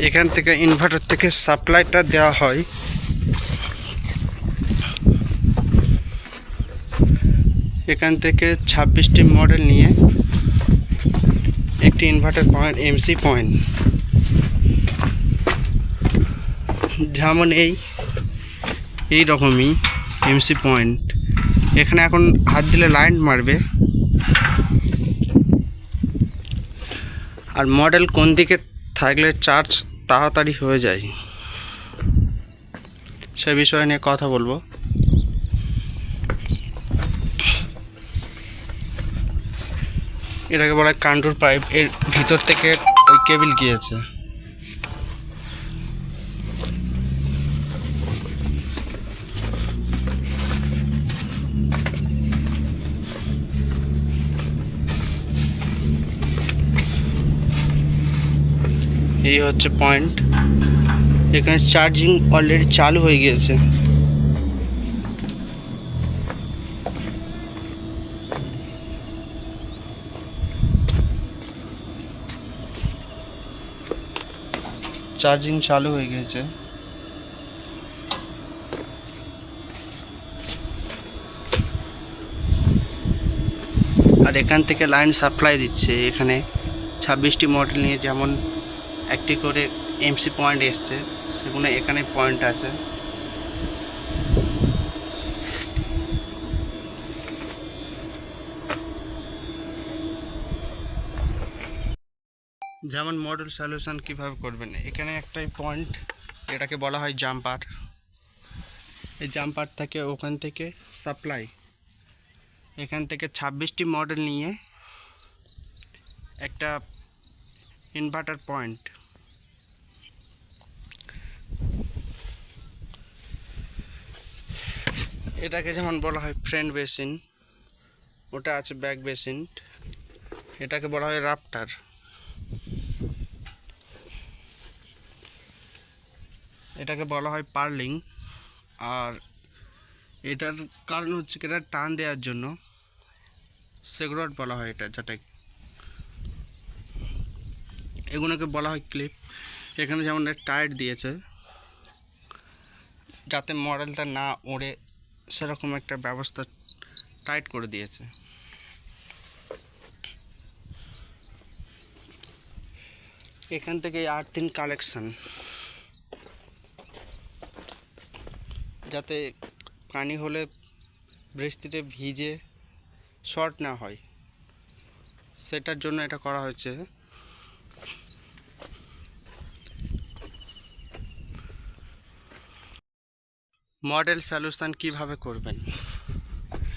এখান থেকে ইনভার্টার থেকে সাপ্লাইটা দেওয়া হয়। এখান থেকে 26টি মডেল নিয়ে একটি ইনভার্টার পয়েন্ট এমসি পয়েন্ট, যেমন এই রকমই এমসি পয়েন্ট। এখানে এখন হাত দিলে লাইন মারবে, আর মডেল কোন দিকে থাকলে চার্জ তাড়াতাড়ি হয়ে যায় সে বিষয় নিয়ে কথা বলবো। এটাকে বলা হয় কান্টুর পাইপ, এর ভিতর থেকে ওই কেবিল গিয়েছে। এই হচ্ছে পয়েন্ট। এখানে চার্জিং অলরেডি চালু হয়ে গিয়েছে। চার্জিং চালু হয়ে গেছে। আর এখান থেকে লাইন সাপ্লাই দিচ্ছে। এখানে 26টি মডেল নিয়ে যেমন একটি করে এমসি পয়েন্ট এসছে, সেগুলো এখানে পয়েন্ট আছে। যেমন মডেল সলিউশন কিভাবে করবেন, এখানে একটাই পয়েন্ট, এটাকে বলা হয় জাম্পার। এই জাম্পার থেকে ওখান থেকে সাপ্লাই, এখান থেকে 26টি মডেল নিয়ে একটা ইনভার্টার পয়েন্ট। এটাকে যেমন বলা হয় ফ্রন্ট বেসিন, ওটা আছে ব্যাক বেসিন। এটাকে বলা হয় রাফটার। এটাকে বলা হয় পার্লিং। আর এটার কারণ হচ্ছে কি, এটা টান দেওয়ার জন্য সেগুরট বলা হয় এটা, যেটা এগুলোকে বলা হয় ক্লিপ। এখানে যেমন টাইট দিয়েছে যাতে মডেলটা না ওড়ে, সেরকম একটা ব্যবস্থা টাইট করে দিয়েছে। এখান থেকে আর্থিং কালেকশন, যাতে পানি হলে বৃষ্টিতে ভিজে শর্ট না হয়, সেটার জন্য এটা করা হয়েছে। মডেল সলিউশন কিভাবে করবেন।